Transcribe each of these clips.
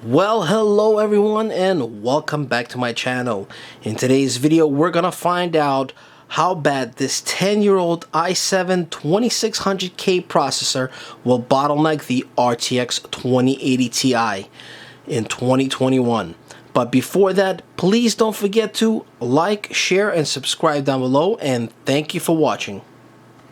Well, hello everyone and welcome back to my channel. In today's video we're gonna find out how bad this 10-year-old i7-2600K processor will bottleneck the RTX 2080 Ti in 2021. But before that, please don't forget to like, share, and subscribe down below, and thank you for watching.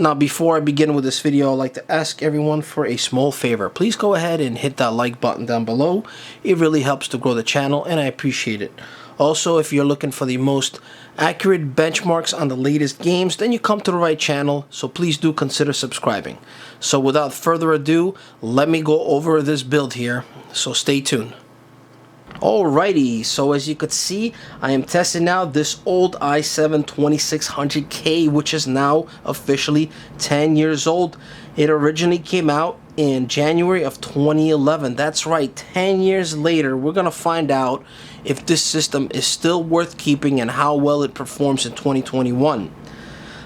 Now, before I begin with this video, I'd like to ask everyone for a small favor. Please go ahead and hit that like button down below. It really helps to grow the channel and I appreciate it. Also, if you're looking for the most accurate benchmarks on the latest games, then you come to the right channel, so please do consider subscribing. So without further ado, let me go over this build here, so stay tuned. Alrighty, so as you could see, I am testing out this old i7-2600K, which is now officially 10 years old. It originally came out in January of 2011. That's right, 10 years later, we're going to find out if this system is still worth keeping and how well it performs in 2021.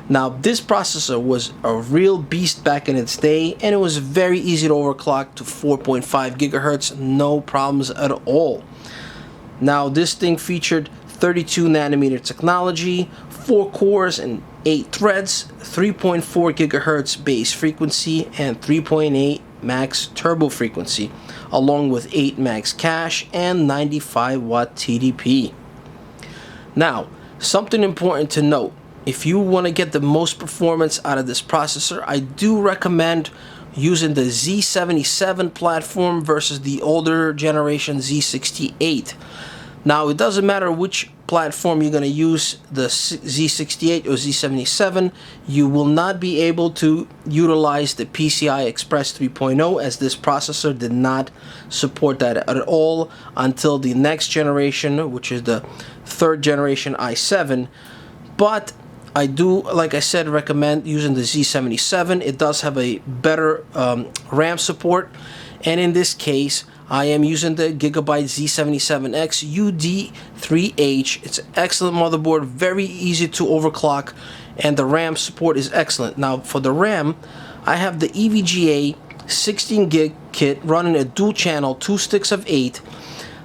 Now, this processor was a real beast back in its day, and it was very easy to overclock to 4.5 gigahertz, no problems at all. Now, this thing featured 32 nanometer technology, 4 cores and 8 threads, 3.4 gigahertz base frequency, and 3.8 max turbo frequency, along with 8 max cache and 95 watt TDP. Now, something important to note. If you want to get the most performance out of this processor, I do recommend using the Z77 platform versus the older generation Z68. Now, it doesn't matter which platform you're going to use, the Z68 or Z77, you will not be able to utilize the PCI Express 3.0, as this processor did not support that at all until the next generation, which is the third generation i7. But I do, like I said, recommend using the Z77. It does have a better RAM support, and in this case I am using the Gigabyte Ga-Z77X-UD3H. It's an excellent motherboard, very easy to overclock, and the RAM support is excellent. Now, for the RAM, I have the Evga 16 gig kit running a dual channel, 2 sticks of 8.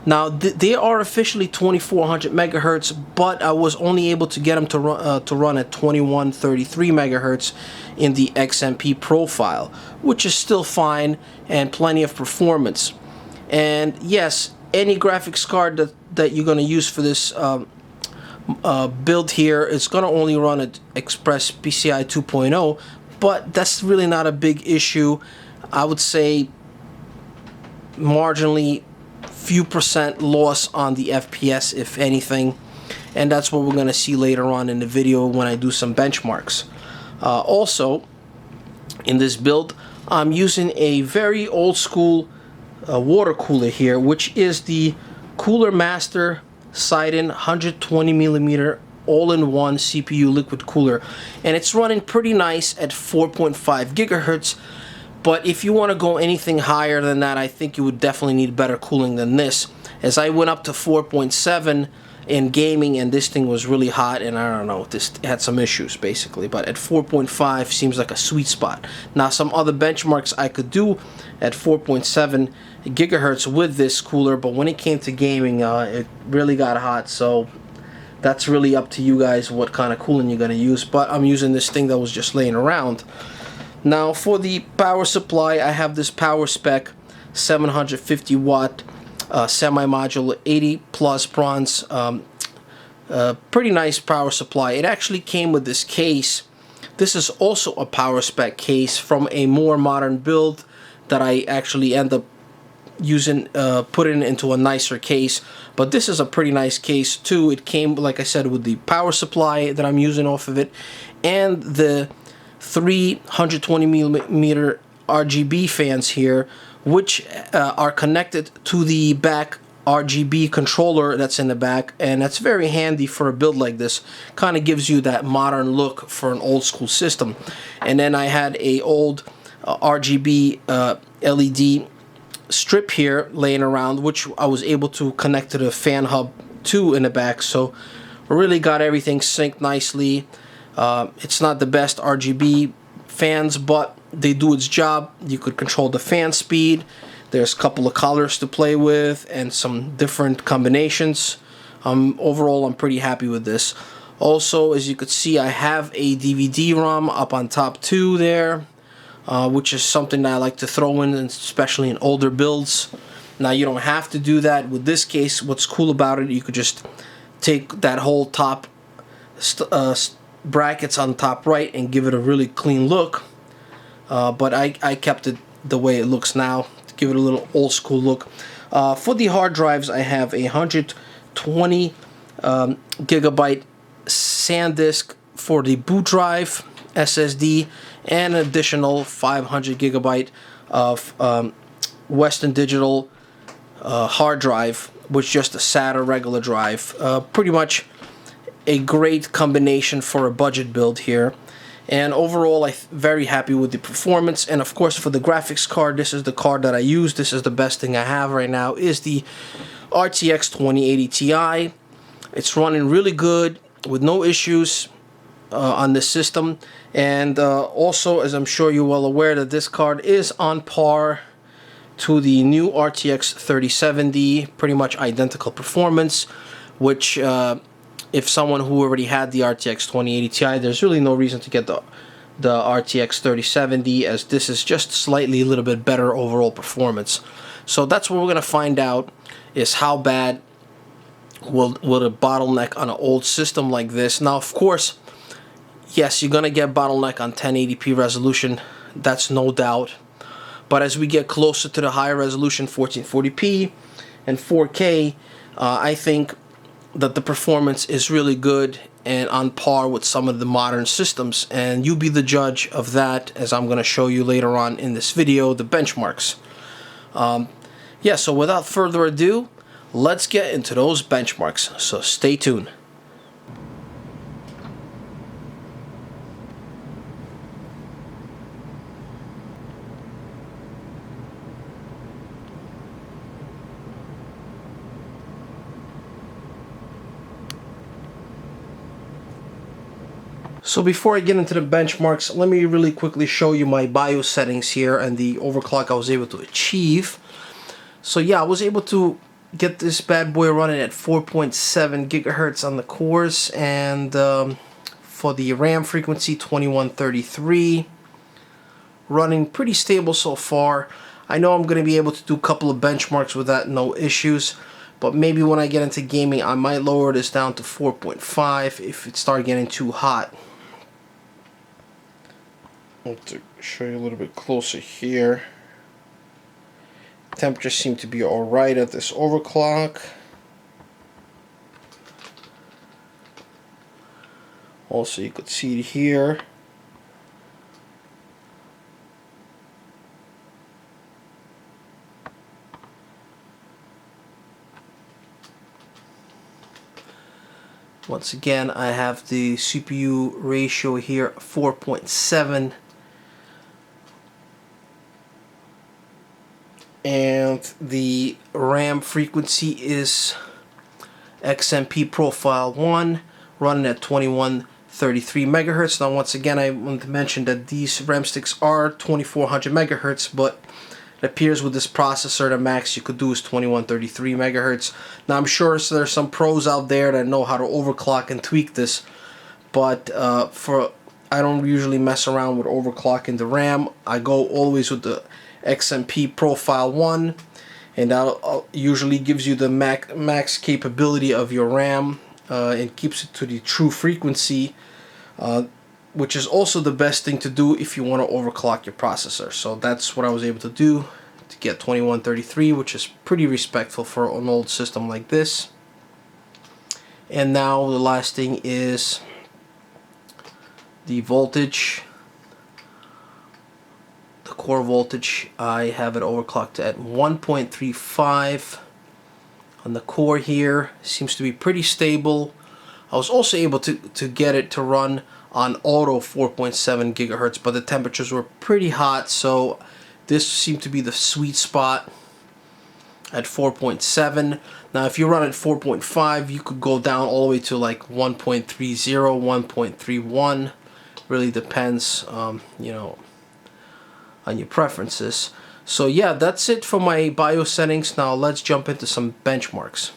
Now, they are officially 2400 megahertz, but I was only able to get them to run at 2133 megahertz in the XMP profile, which is still fine and plenty of performance. And yes, any graphics card that you're going to use for this build here is going to only run at Express PCI 2.0, but that's really not a big issue. I would say marginally few percent loss on the FPS, if anything, and that's what we're going to see later on in the video when I do some benchmarks. Also, in this build, I'm using a very old school water cooler here, which is the Cooler Master Seidon 120mm all-in-one CPU liquid cooler, and it's running pretty nice at 4.5 gigahertz. But if you want to go anything higher than that, I think you would definitely need better cooling than this, as I went up to 4.7 in gaming and this thing was really hot, and I don't know, this had some issues basically. But at 4.5 seems like a sweet spot. Now, some other benchmarks I could do at 4.7 gigahertz with this cooler, but when it came to gaming, it really got hot, so that's really up to you guys what kind of cooling you're going to use. But I'm using this thing that was just laying around. Now, for the power supply, I have this PowerSpec 750 watt semi-modular 80 plus bronze, pretty nice power supply. It actually came with this case. This is also a PowerSpec case from a more modern build that I actually end up using, putting into a nicer case. But this is a pretty nice case too. It came, like I said, with the power supply that I'm using off of it, and the 320mm RGB fans here, which are connected to the back RGB controller that's in the back, and that's very handy for a build like this. Kind of gives you that modern look for an old school system. And then I had a old RGB LED strip here laying around, which I was able to connect to the fan hub too in the back, so really got everything synced nicely. It's not the best RGB fans, but they do its job. You could control the fan speed, There's a couple of colors to play with and some different combinations. Overall, I'm pretty happy with this. Also, as you could see, I have a DVD-ROM up on top too there, which is something that I like to throw in, especially in older builds. Now, you don't have to do that. With this case, what's cool about it, you could just take that whole top brackets on top right and give it a really clean look. But I kept it the way it looks now to give it a little old school look. For the hard drives, I have a 120 gigabyte Sandisk for the boot drive SSD, and an additional 500 gigabyte of Western Digital hard drive, which is just a SATA regular drive. Pretty much a great combination for a budget build here. And overall, I'm very happy with the performance. And of course, for the graphics card, this is the card that I use. This is the best thing I have right now, is the RTX 2080 Ti. It's running really good with no issues on this system. And also, as I'm sure you're well aware, that this card is on par to the new RTX 3070, pretty much identical performance, which if someone who already had the RTX 2080 Ti, there's really no reason to get the RTX 3070, as this is just slightly a little bit better overall performance. So that's what we're going to find out, is how bad will it bottleneck on an old system like this. Now, of course, yes, you're going to get bottleneck on 1080p resolution, that's no doubt. But as we get closer to the higher resolution 1440p and 4K, I think that the performance is really good and on par with some of the modern systems. And you be the judge of that, as I'm going to show you later on in this video, the benchmarks. Yeah, so without further ado, let's get into those benchmarks. So stay tuned. So before I get into the benchmarks, let me really quickly show you my BIOS settings here and the overclock I was able to achieve. So yeah, I was able to get this bad boy running at 4.7 gigahertz on the cores, and for the RAM frequency 2133, running pretty stable so far. I know I'm going to be able to do a couple of benchmarks with that, no issues. But maybe when I get into gaming, I might lower this down to 4.5 if it starts getting too hot. I'll have to show you a little bit closer here. Temperatures seem to be alright at this overclock. Also, you could see it here. Once again, I have the CPU ratio here 4.7, and the RAM frequency is XMP Profile 1, running at 2133 megahertz. Now, once again, I want to mention that these RAM sticks are 2400 megahertz, but it appears with this processor, the max you could do is 2133 megahertz. Now, I'm sure there's some pros out there that know how to overclock and tweak this, but I don't usually mess around with overclocking the RAM. I go always with the XMP Profile 1, and that usually gives you the max capability of your RAM and keeps it to the true frequency, which is also the best thing to do if you want to overclock your processor. So that's what I was able to do to get 2133, which is pretty respectful for an old system like this. And now the last thing is the voltage. The core voltage, I have it overclocked at 1.35 on the core here. Seems to be pretty stable. I was also able to get it to run on auto 4.7 gigahertz, but the temperatures were pretty hot, so this seemed to be the sweet spot at 4.7. Now, if you run at 4.5, you could go down all the way to like 1.30, 1.31. Really depends, you know, on your preferences. So yeah, that's it for my BIOS settings. Now let's jump into some benchmarks.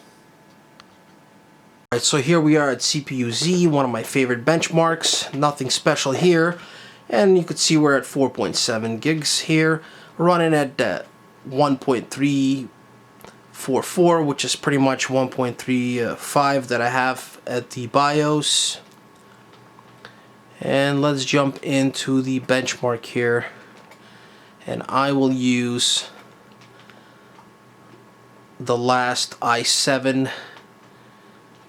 Alright, so here we are at CPUZ, one of my favorite benchmarks. Nothing special here. And you can see we're at 4.7 gigs here, running at 1.344, which is pretty much 1.35 that I have at the BIOS. And let's jump into the benchmark here. And I will use the last i7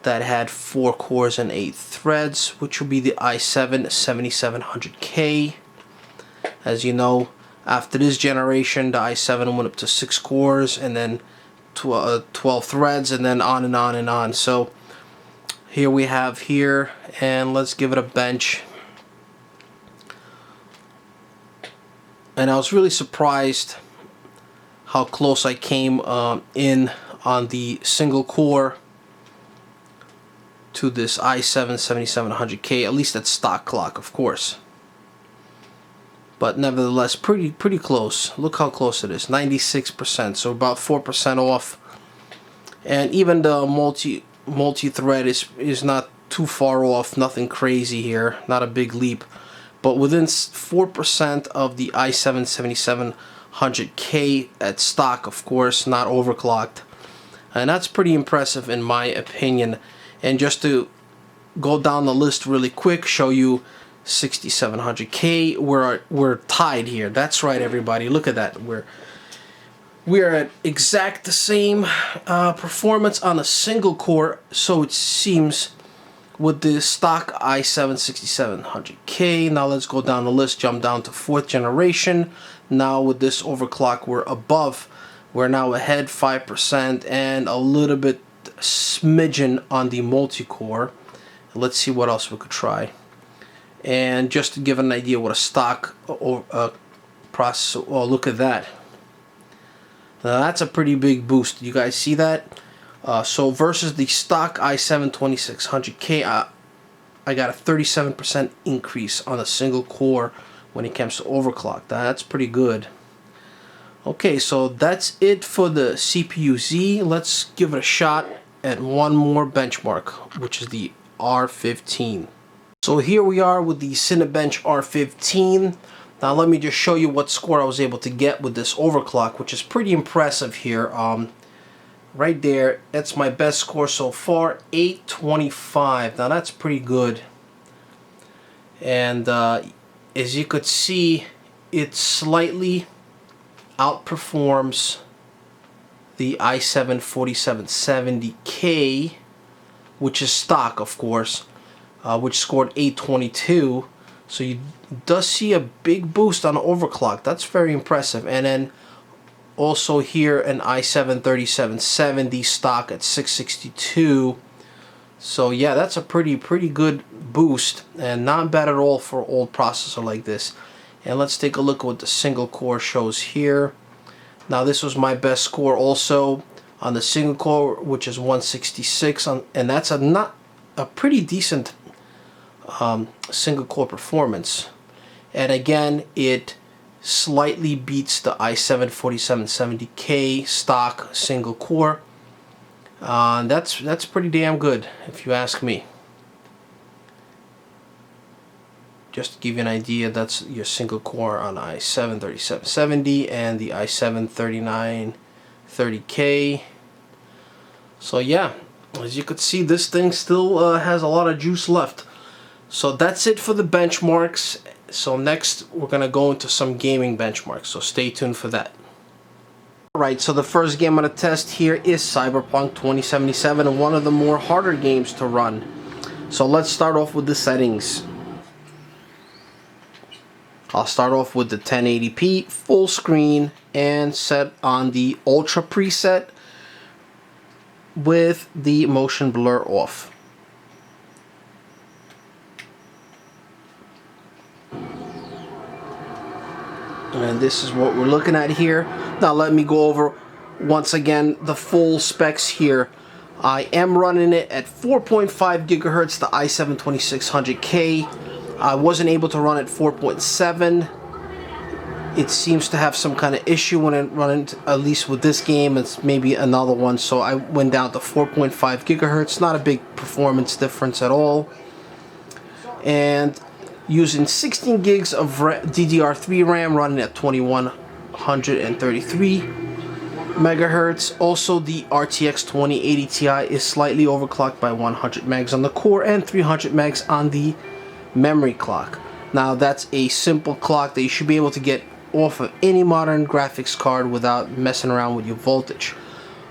that had 4 cores and 8 threads, which will be the i7-2700K. As you know, after this generation, the i7 went up to 6 cores and then 12 threads, and then on and on and on. So here we have here, and let's give it a bench. And I was really surprised how close I came in on the single core to this i7-7700K, at least at stock clock, of course. But nevertheless, pretty close. Look how close it is, 96%, so about 4% off. And even the multi-thread is not too far off, nothing crazy here, not a big leap. But within 4% of the i7-7700K at stock, of course, not overclocked. And that's pretty impressive in my opinion. And just to go down the list really quick, show you 6700K, we're tied here. That's right, everybody. Look at that. We're at exact the same performance on a single core, so it seems, with the stock i7-6700K. Now let's go down the list, jump down to 4th generation. Now with this overclock, we're above. We're now ahead 5% and a little bit smidgen on the multi-core. Let's see what else we could try. And just to give an idea what a stock processor, oh, look at that. Now that's a pretty big boost. You guys see that? So versus the stock i7-2600K, I got a 37% increase on a single core when it comes to overclock. That's pretty good. Okay, so that's it for the CPUZ. Let's give it a shot at one more benchmark, which is the R15. So here we are with the Cinebench R15. Now let me just show you what score I was able to get with this overclock, which is pretty impressive here. Right there, that's my best score so far, 825. Now that's pretty good. And as you could see, it slightly outperforms the i7-4770K, which is stock, of course, which scored 822. So you does see a big boost on overclock. That's very impressive. And then also here an i7-3770 stock at 662. So yeah, that's a pretty good boost, and not bad at all for an old processor like this. And let's take a look at what the single core shows here. Now this was my best score also on the single core, which is 166, and that's a pretty decent single core performance. And again, it slightly beats the i7-4770K stock single core. That's pretty damn good, if you ask me. Just to give you an idea, that's your single core on i7-3770 and the i7-3930K. So yeah, as you could see, this thing still has a lot of juice left. So that's it for the benchmarks. So next we're gonna go into some gaming benchmarks, so stay tuned for that. Alright, so the first game I'm gonna test here is Cyberpunk 2077, one of the more harder games to run. So let's start off with the settings. I'll start off with the 1080p full screen and set on the Ultra preset with the motion blur off. And this is what we're looking at here. Now let me go over once again the full specs here. I am running it at 4.5 gigahertz, the i7-2600K. I wasn't able to run at 4.7 it seems to have some kind of issue when it runs, at least with this game. It's maybe another one, so I went down to 4.5 gigahertz. Not a big performance difference at all. And using 16 gigs of DDR3 RAM running at 2133 megahertz. Also, the RTX 2080 Ti is slightly overclocked by 100 megs on the core and 300 megs on the memory clock. Now, that's a simple clock that you should be able to get off of any modern graphics card without messing around with your voltage.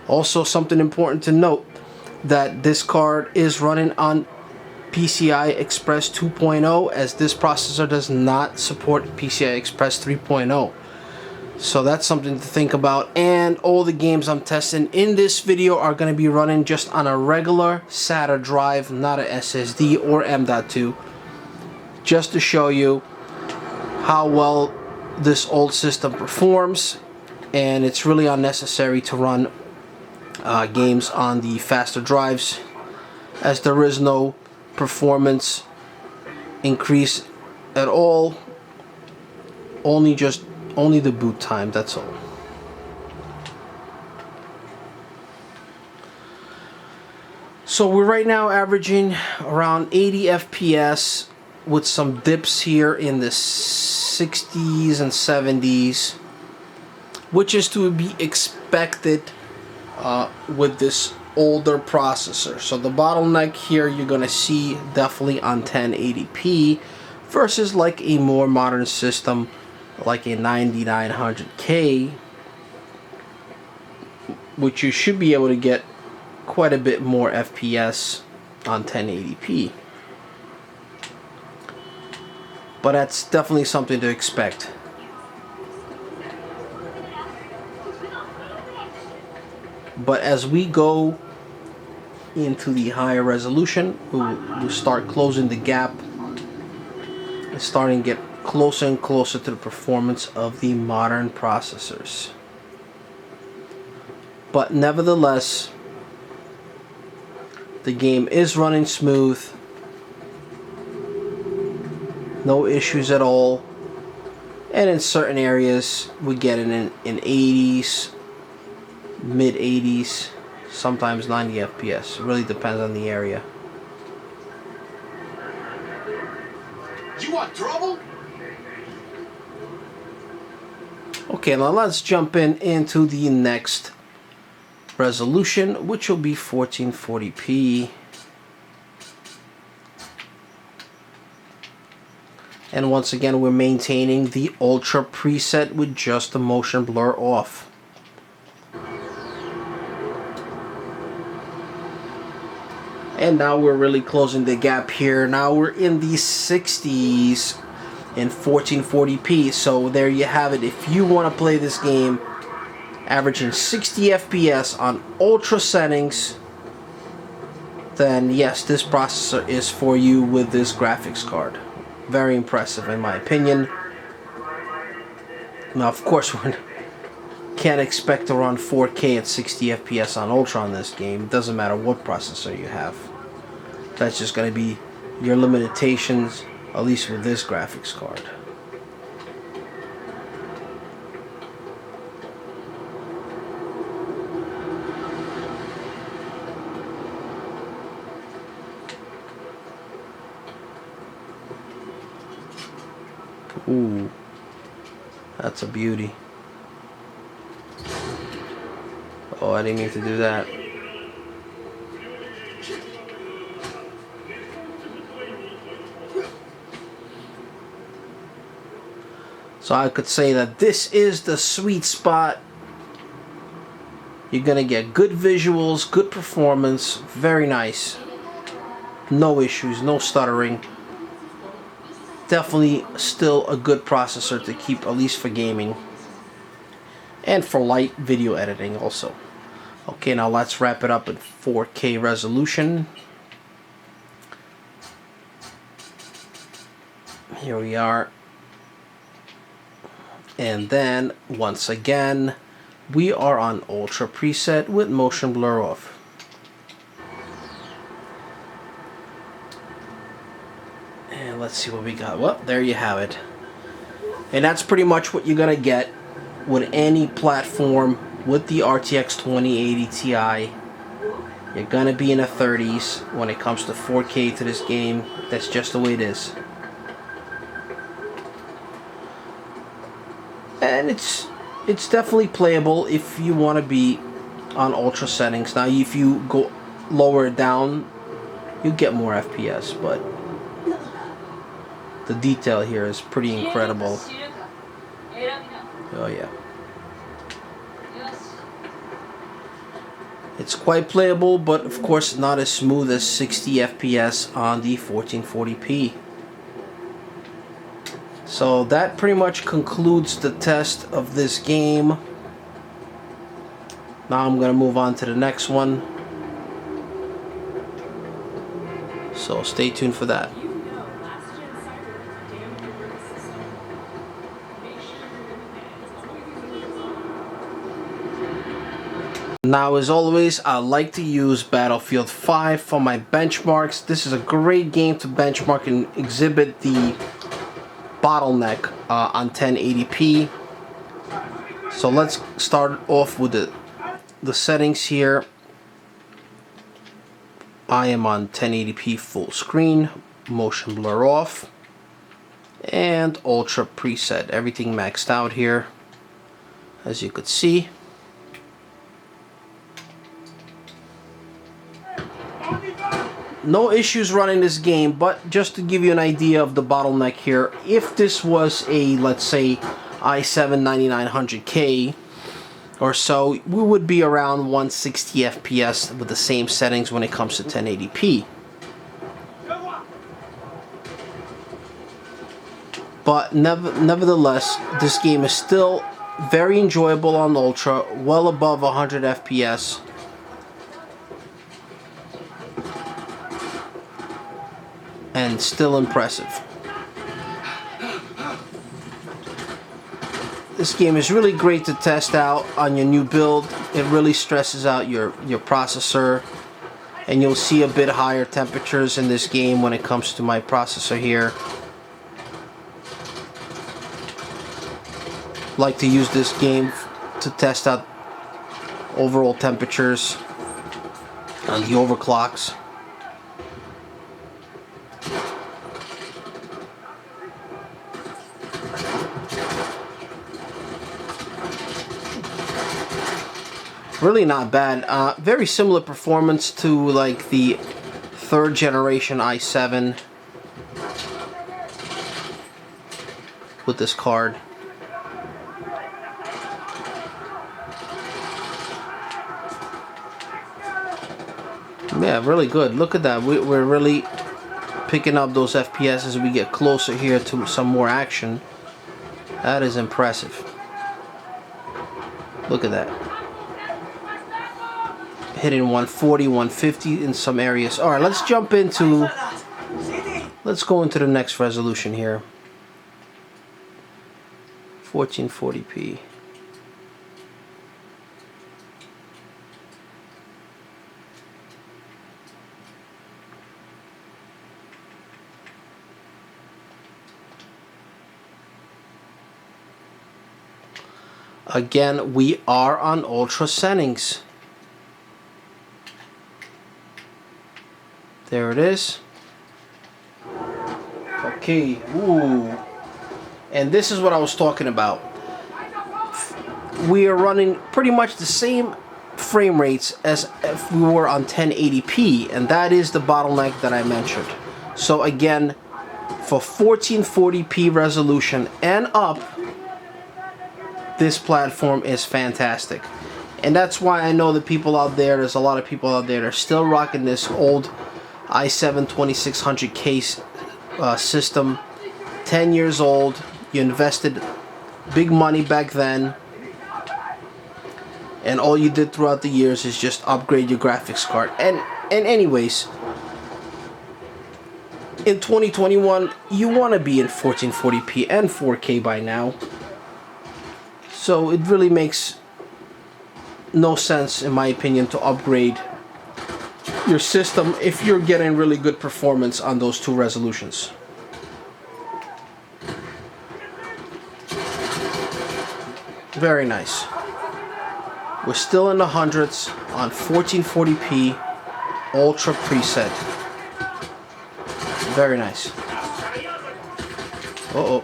Also, something important to note, that this card is running on PCI Express 2.0, as this processor does not support PCI Express 3.0. So that's something to think about. And all the games I'm testing in this video are going to be running just on a regular SATA drive, not a SSD or M.2, just to show you how well this old system performs. And it's really unnecessary to run games on the faster drives, as there is no performance increase at all, only the boot time, that's all. So we're right now averaging around 80 FPS with some dips here in the 60s and 70s, which is to be expected with this older processor. So the bottleneck here you're gonna see definitely on 1080p versus like a more modern system like a 9900K, which you should be able to get quite a bit more FPS on 1080p. But that's definitely something to expect. But as we go into the higher resolution, we'll start closing the gap and starting to get closer and closer to the performance of the modern processors. But nevertheless, the game is running smooth. No issues at all. And in certain areas, we get it in 80s, mid 80s, sometimes 90 FPS. It really depends on the area. You want trouble? Okay, now let's jump into the next resolution, which will be 1440p. And once again, we're maintaining the Ultra preset with just the motion blur off. And now we're really closing the gap here. Now we're in the 60s in 1440p. So there you have it. If you want to play this game averaging 60 FPS on ultra settings, then yes, this processor is for you with this graphics card. Very impressive in my opinion. Now of course we can't expect to run 4K at 60 FPS on ultra on this game. It doesn't matter what processor you have. That's just going to be your limitations, at least with this graphics card. Ooh, that's a beauty. Oh, I didn't mean to do that. So I could say that this is the sweet spot. You're gonna get good visuals, good performance, very nice. No issues, no stuttering. Definitely still a good processor to keep, at least for gaming. And for light video editing also. Okay, now let's wrap it up at 4K resolution. Here we are. And then, once again, we are on Ultra preset with motion blur off. And let's see what we got. Well, there you have it. And that's pretty much what you're gonna get with any platform with the RTX 2080 Ti. You're gonna be in the 30s when it comes to 4K to this game. That's just the way it is. And it's definitely playable if you want to be on ultra settings. Now if you go lower down, you get more FPS, but the detail here is pretty incredible. Oh yeah. It's quite playable, but of course not as smooth as 60 FPS on the 1440p. So that pretty much concludes the test of this game. Now I'm going to move on to the next one. So stay tuned for that. Now, as always, I like to use Battlefield 5 for my benchmarks. This is a great game to benchmark and exhibit the bottleneck on 1080p. So let's start off with the settings here. I am on 1080p full screen, motion blur off, and ultra preset. Everything maxed out here, as you could see. No issues running this game, but just to give you an idea of the bottleneck here, if this was a, let's say, i7-2600K or so, we would be around 160 FPS with the same settings when it comes to 1080p. But nevertheless, this game is still very enjoyable on Ultra, well above 100 FPS. And still impressive. This game is really great to test out on your new build. It really stresses out your processor, and you'll see a bit higher temperatures in this game when it comes to my processor here. Like to use this game to test out overall temperatures on the overclocks. Really not bad. Very similar performance to like the 3rd generation i7 with this card. Yeah, really good. Look at that. We're really picking up those FPS as we get closer here to some more action. That is impressive. Look at that. Hitting 140, 150 in some areas. Alright, let's jump into... Let's go into the next resolution here. 1440p. Again, we are on ultra settings. There it is. Okay, ooh. And this is what I was talking about. We are running pretty much the same frame rates as if we were on 1080p, and that is the bottleneck that I mentioned. So again, for 1440p resolution and up, this platform is fantastic. And that's why I know that people out there, there's a lot of people out there that are still rocking this old i7-2600K system, 10 years old. You invested big money back then, and all you did throughout the years is just upgrade your graphics card. And anyways, in 2021, you want to be in 1440p and 4K by now. So it really makes no sense, in my opinion, to upgrade your system if you're getting really good performance on those two resolutions. Very nice. We're still in the hundreds on 1440p Ultra preset. Very nice. Uh-oh.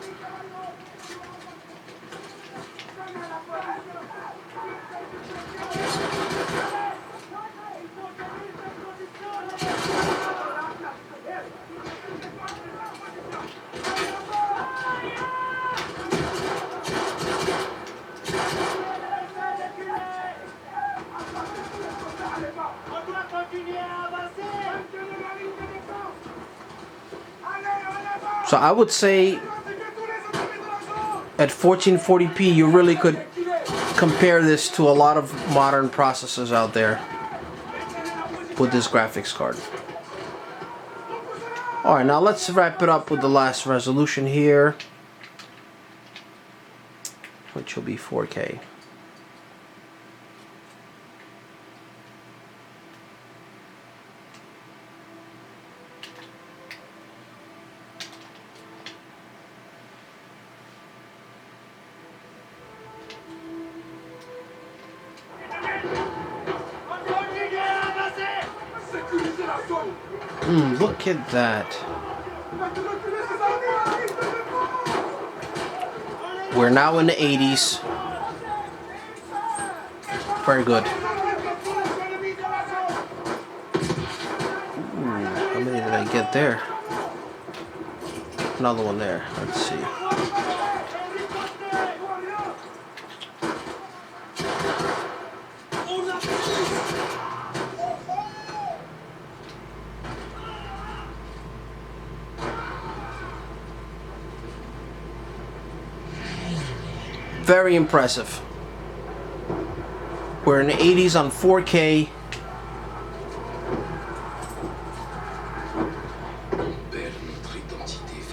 So I would say at 1440p you really could compare this to a lot of modern processors out there with this graphics card. Alright, now let's wrap it up with the last resolution here, which will be 4K. Look at that. We're now in the 80s. Very good. Ooh, how many did I get there? Another one there. Let's see. Very impressive. We're in the 80s on 4K.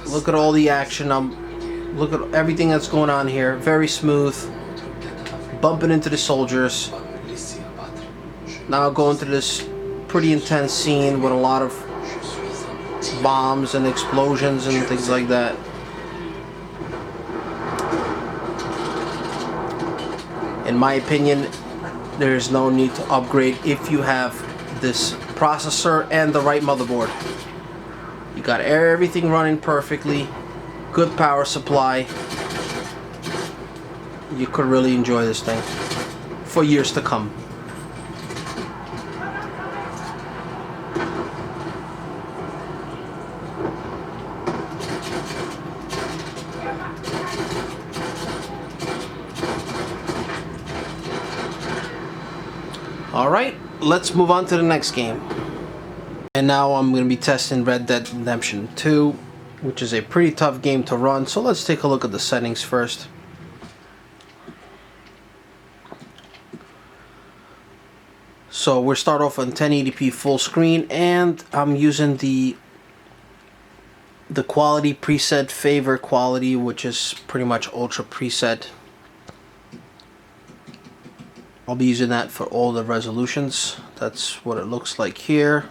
Look at all the action. Look at everything that's going on here. Very smooth. Bumping into the soldiers. Now going through this pretty intense scene with a lot of bombs and explosions and things like that. In my opinion, there's no need to upgrade if you have this processor and the right motherboard. You got everything running perfectly, good power supply. You could really enjoy this thing for years to come. Alright, let's move on to the next game. And now I'm going to be testing Red Dead Redemption 2, which is a pretty tough game to run. So let's take a look at the settings first. So we'll start off on 1080p full screen, and I'm using the quality preset, favor quality, which is pretty much ultra preset. I'll be using that for all the resolutions. That's what it looks like here.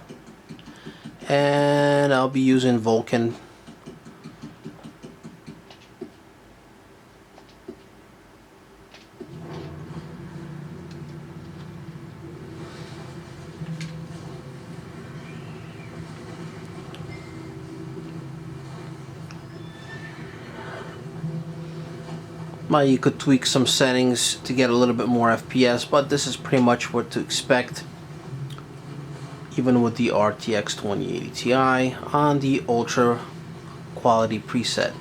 And I'll be using Vulkan. You could tweak some settings to get a little bit more FPS, but this is pretty much what to expect, even with the RTX 2080 Ti on the ultra quality preset.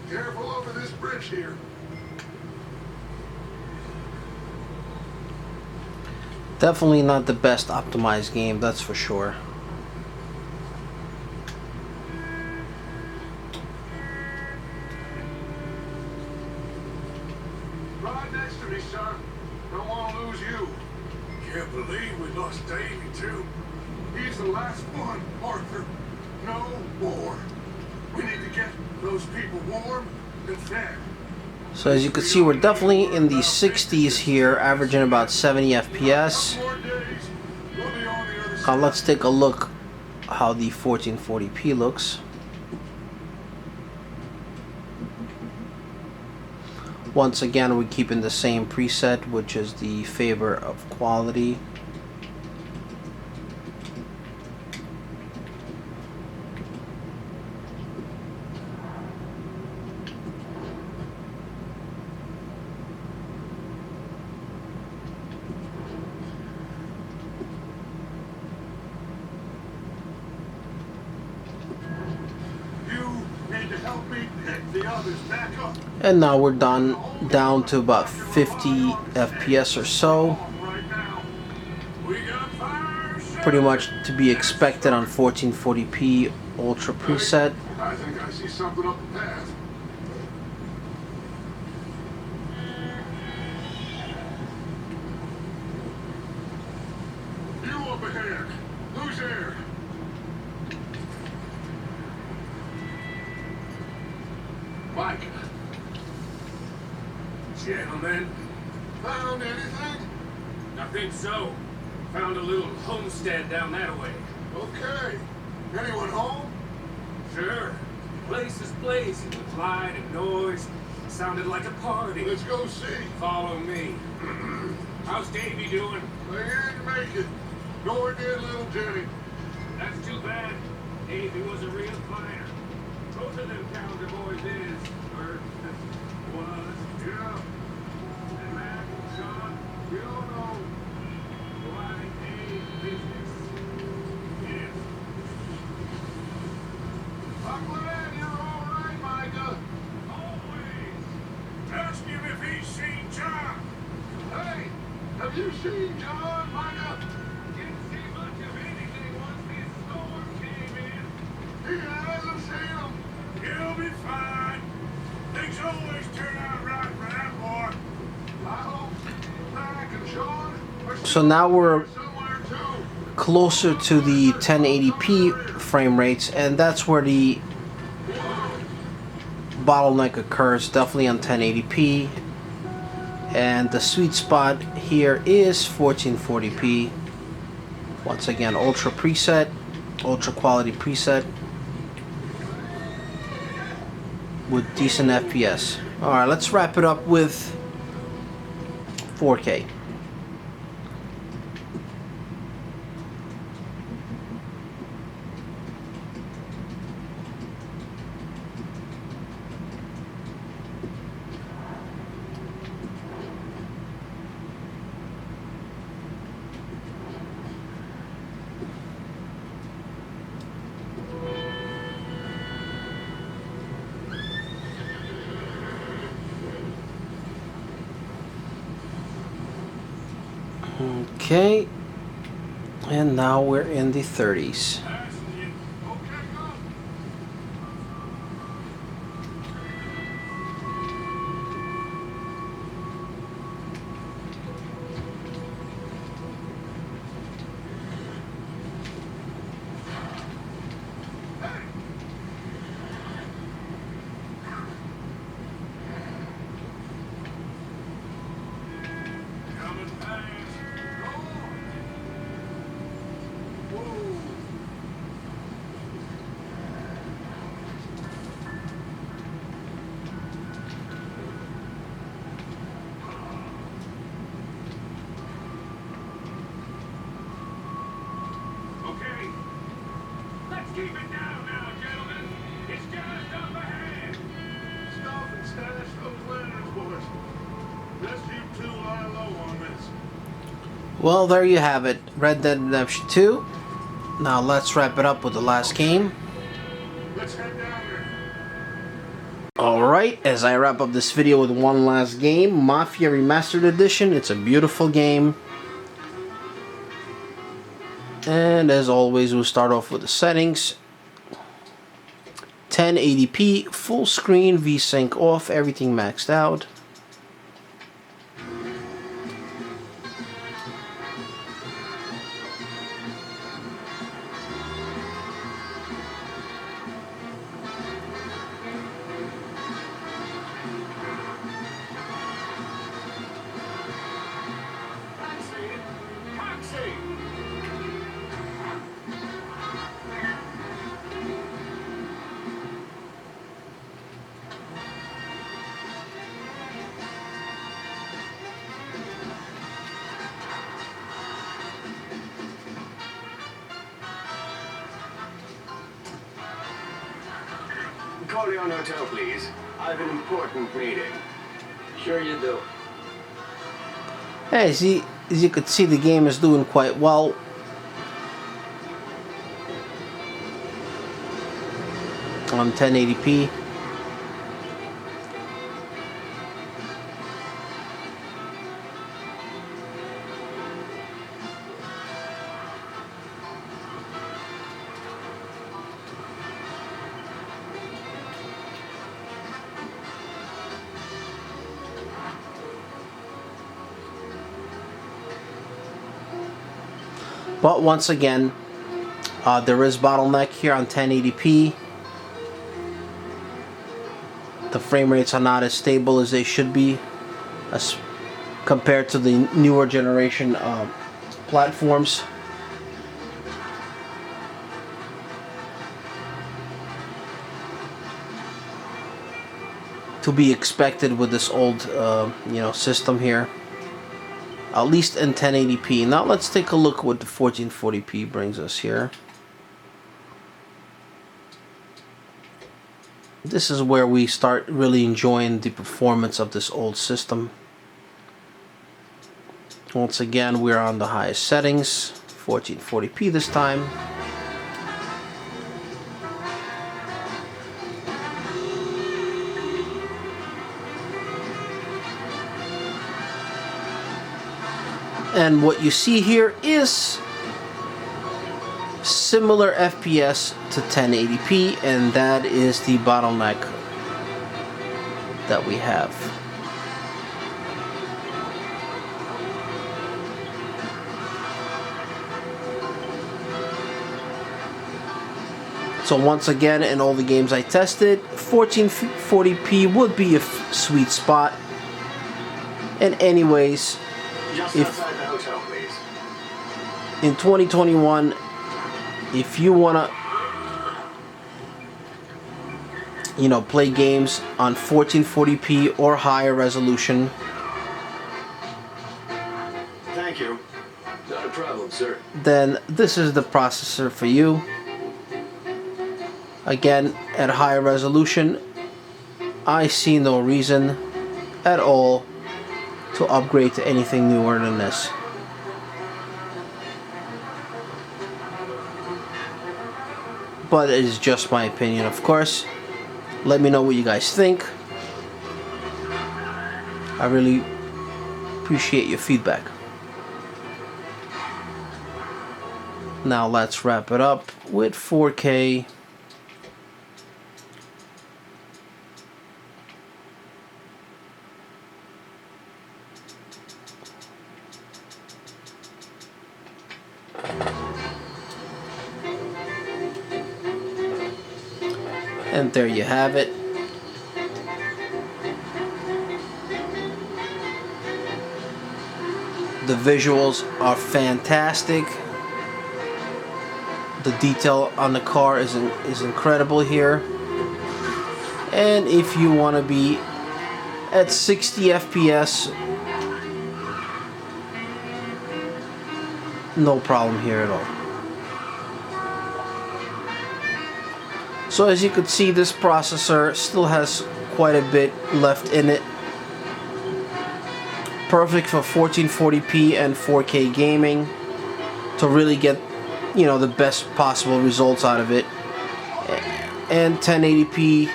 Careful over this bridge here. Definitely not the best optimized game, that's for sure. Right next to me, son. Don't want to lose you. can't believe we lost Davey, too. He's the last one, Arthur. No more. We need to get those people warm and fed. So as you can see, we're definitely in the 60s here, averaging about 70 FPS. Let's take a look how the 1440p looks. Once again, we're keeping the same preset, which is the favor of quality. And now we're down to about 50 FPS or so. Pretty much to be expected on 1440p Ultra preset. I think I see something up the path. You up ahead. Who's there? Mike. Gentlemen, Found anything? I think so. Found a little homestead down that way. Okay. Anyone home? Sure. Place is blazing with light and noise. Sounded like a party. Let's go see. Follow me. How's Davey doing? They didn't make it. Nor did little Jenny. That's too bad. Davey was a real fighter. Both of them calendar boys is, or was. Yeah. And Mac and Sean, we all know why A business is. I'm glad you're all right, Micah. Always. Ask him if he's seen John. Hey, have you seen John, Micah? Didn't see much of anything once this storm came in. He hasn't seen him. He'll be fine. Things always turn out right for that boy. I hope Mac and Sean are So now we're somewhere too. closer to the 1080p frame rates, and that's where the bottleneck occurs, definitely on 1080p. And the sweet spot here is 1440p. Once again, ultra preset, ultra quality preset with decent FPS. Alright, let's wrap it up with 4K. Okay, and now we're in the 30s. Keep it down now, gentlemen. It's just up ahead. Stop and stash those lanterns, boys. Let's you two lie low on this. Well, there you have it, Red Dead Redemption 2. Now let's wrap it up with the last game. Let's head down there. Alright, as I wrap up this video with one last game, Mafia Remastered Edition. It's a beautiful game. And as always, we'll start off with the settings. 1080p, full screen, VSync off, everything maxed out. Corleone Hotel, please. I have an important meeting. Sure you do. Hey, as you could see, the game is doing quite well. On 1080p. But once again, there is bottleneck here on 1080p. The frame rates are not as stable as they should be as compared to the newer generation platforms. To be expected with this old system here. At least in 1080p. Now let's take a look at what the 1440p brings us here. This is where we start really enjoying the performance of this old system. Once again, we're on the highest settings, 1440p this time. And what you see here is similar FPS to 1080p, and that is the bottleneck that we have. So once again, in all the games I tested, 1440p would be a sweet spot. And anyways, Just if outside the hotel, please. in 2021, if you wanna play games on 1440p or higher resolution, Thank you. Not a problem, sir. then this is the processor for you. Again, at higher resolution, I see no reason at all to upgrade to anything newer than this. But it is just my opinion, of course. Let me know what you guys think. I really appreciate your feedback. Now let's wrap it up with 4K. And there you have it. The visuals are fantastic. The detail on the car is incredible here. And if you want to be at 60 FPS, no problem here at all. So as you could see, this processor still has quite a bit left in it. Perfect for 1440p and 4K gaming to really get, the best possible results out of it. And 1080p,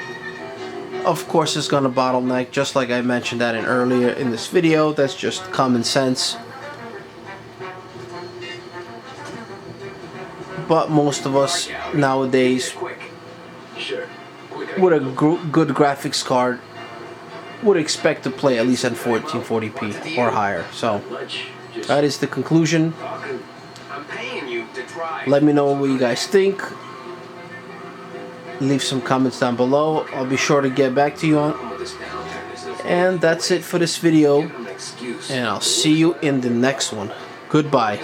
of course, is going to bottleneck, just like I mentioned that earlier in this video. That's just common sense. But most of us nowadays, with a good graphics card, would expect to play at least at 1440p or higher. So that is the conclusion. Let me know what you guys think. Leave some comments down below. I'll be sure to get back to you on. And that's it for this video. And I'll see you in the next one. Goodbye.